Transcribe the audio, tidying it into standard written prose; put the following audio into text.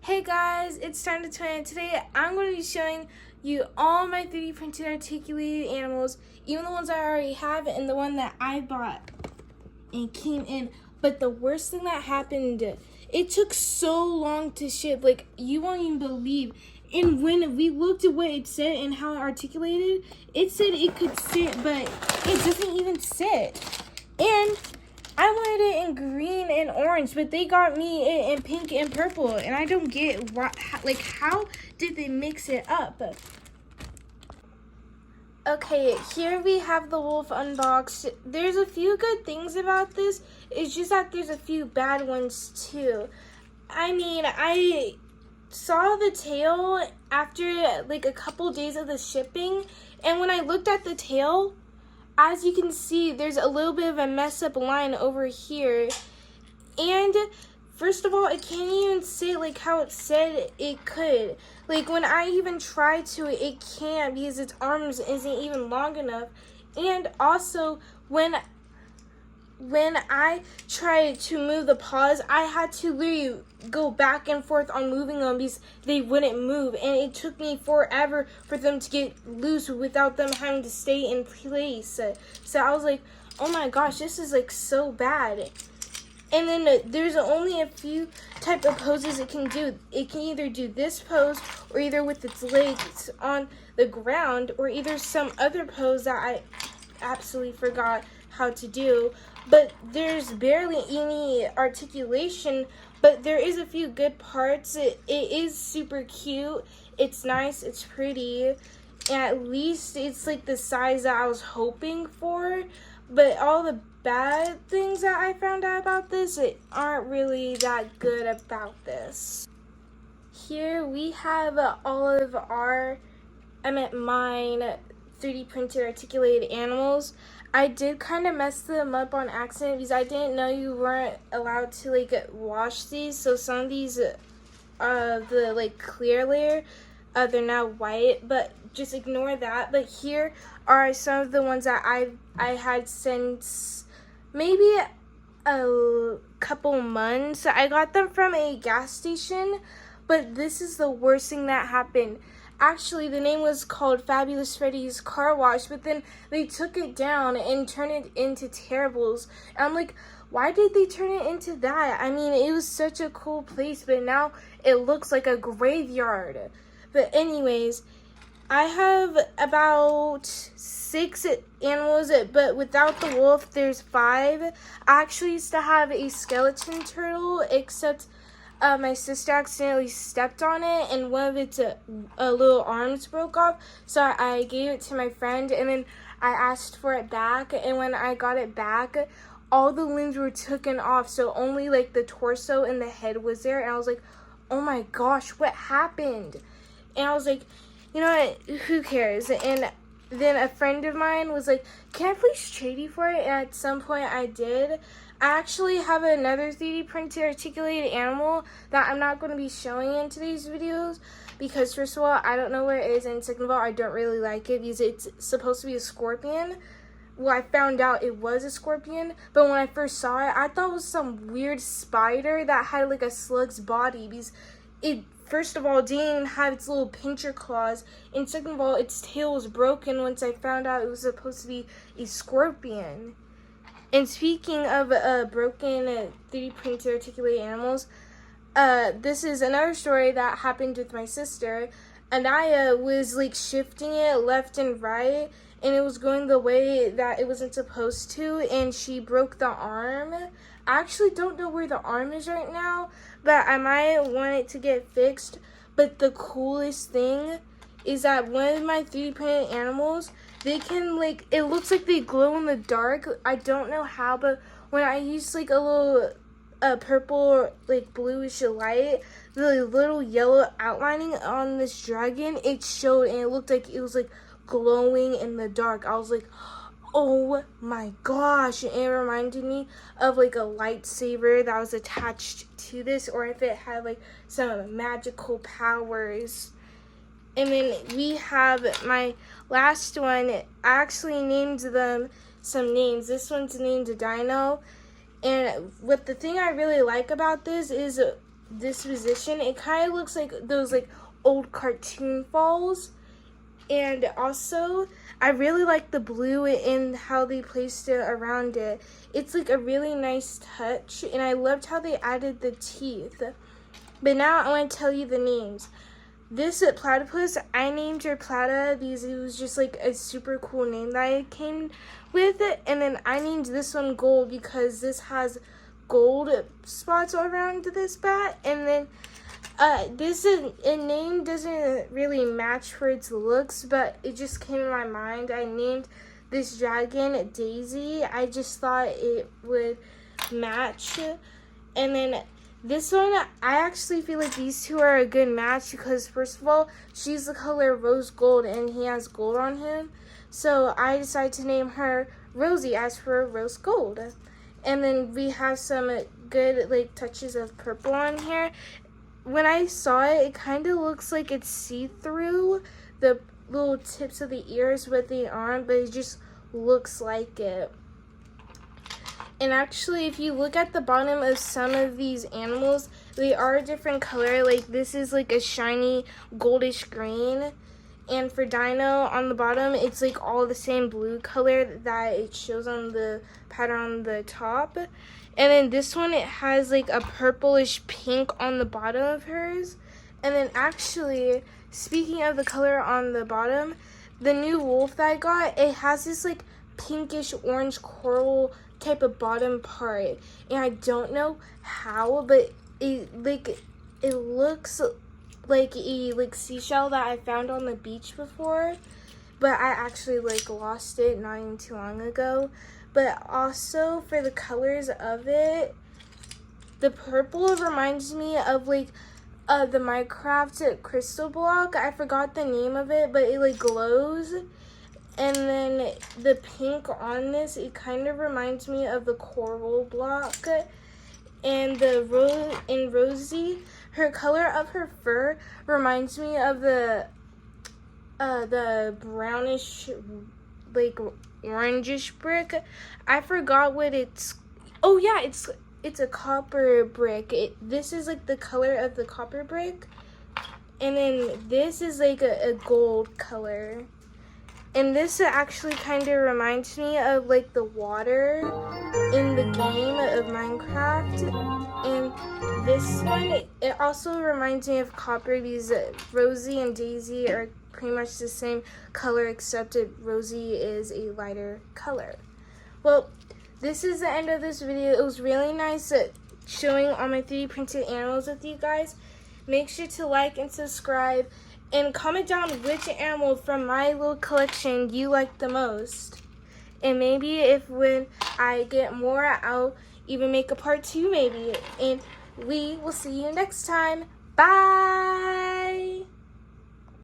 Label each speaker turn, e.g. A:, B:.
A: Hey guys, it's time to twin. Today I'm going to be showing you all my 3D printed articulated animals, even the ones I already have and the one that I bought and came in. But the worst thing that happened, it took so long to ship, like you won't even believe. And when we looked at what it said and how it articulated, it said it could sit, but it doesn't even sit. And I wanted it in green and orange, but they got me it in pink and purple, and I don't get why, like, how did they mix it up? Okay, here we have the wolf unboxed. There's a few good things about this. It's just that there's a few bad ones too. I mean, I saw the tail after like a couple days of the shipping, and when I looked at the tail, as you can see, there's a little bit of a mess up line over here. And first of all, it can't even sit like how it said it could. Like when I even tried to, it can't because its arms isn't even long enough. And also when I tried to move the paws, I had to literally go back and forth on moving them because they wouldn't move, and it took me forever for them to get loose without them having to stay in place. So I was like, oh my gosh, this is like so bad. And then there's only a few type of poses it can do. It can either do this pose, or either with its legs on the ground, or either some other pose that I absolutely forgot how to do. But there's barely any articulation, but there is a few good parts. It is super cute. It's nice. It's pretty. And at least it's like the size that I was hoping for. But all the bad things that I found out about this aren't really that good about this. Here we have all of mine 3D printed articulated animals. I did kind of mess them up on accident because I didn't know you weren't allowed to like wash these. So some of these, the like clear layer, they're now white, but just ignore that. But here are some of the ones that I had since maybe a couple months. I got them from a gas station, but this is the worst thing that happened. Actually, the name was called Fabulous Freddy's Car Wash, but then they took it down and turned it into Terribles. And I'm like, why did they turn it into that? I mean, it was such a cool place, but now it looks like a graveyard. But anyways, I have about 6 animals, but without the wolf, there's 5. I actually used to have a skeleton turtle, except my sister accidentally stepped on it and one of its little arms broke off, so I gave it to my friend, and then I asked for it back, and when I got it back, all the limbs were taken off, so only like the torso and the head was there, and I was like, oh my gosh, what happened? And I was like, you know what, who cares? And then a friend of mine was like, can I please trade you for it? And at some point I did. I actually have another 3D printed articulated animal that I'm not going to be showing in today's videos because first of all, I don't know where it is, and second of all, I don't really like it because it's supposed to be a scorpion. Well, I found out it was a scorpion, but when I first saw it, I thought it was some weird spider that had like a slug's body because it, first of all, didn't even have its little pincher claws, and second of all, its tail was broken once I found out it was supposed to be a scorpion. And speaking of broken 3D printed articulated animals, this is another story that happened with my sister. Anaya was like shifting it left and right, and it was going the way that it wasn't supposed to, and she broke the arm. I actually don't know where the arm is right now, but I might want it to get fixed. But the coolest thing is that one of my 3D printed animals, they can like, it looks like they glow in the dark. I don't know how, but when I use like a little purple or like bluish light, the little yellow outlining on this dragon, it showed, and it looked like it was like glowing in the dark. I was like, oh my gosh, and it reminded me of like a lightsaber that was attached to this, or if it had like some magical powers. And then we have my last one. I actually named them some names. This one's named Dino. And what the thing I really like about this is disposition. It kind of looks like those like old cartoon falls. And also, I really like the blue and how they placed it around it. It's like a really nice touch, and I loved how they added the teeth. But now I want to tell you the names. This platypus, I named her Plata because it was just like a super cool name that I came with. And then I named this one Gold because this has gold spots around this bat. And then this name doesn't really match for its looks, but it just came in my mind. I named this dragon Daisy. I just thought it would match. And then this one, I actually feel like these two are a good match because, first of all, she's the color rose gold and he has gold on him. So I decided to name her Rosie as for rose gold. And then we have some good like touches of purple on here. When I saw it, it kind of looks like it's see-through, the little tips of the ears, but they aren't, but it just looks like it. And actually, if you look at the bottom of some of these animals, they are a different color. Like, this is like a shiny goldish green. And for Dino, on the bottom, it's like all the same blue color that it shows on the pattern on the top. And then this one, it has like a purplish pink on the bottom of hers. And then actually, speaking of the color on the bottom, the new wolf that I got, it has this like pinkish orange coral type of bottom part. And I don't know how, but it looks like a seashell that I found on the beach before. But I actually like lost it not even too long ago. But also for the colors of it, the purple reminds me of like the Minecraft crystal block. I forgot the name of it, but it like glows. And then the pink on this, it kind of reminds me of the coral block. And the Rosie, her color of her fur reminds me of the brownish, like orangish brick. I forgot what it's. Oh yeah, it's a copper brick. This is like the color of the copper brick, and then this is like a gold color. And this actually kind of reminds me of like the water in the game of Minecraft. And this one, it also reminds me of copper because Rosie and Daisy are pretty much the same color, except Rosie is a lighter color. Well, this is the end of this video. It was really nice showing all my 3D printed animals with you guys. Make sure to like and subscribe. And comment down which animal from my little collection you like the most. And maybe when I get more, I'll even make a part 2 maybe. And we will see you next time. Bye!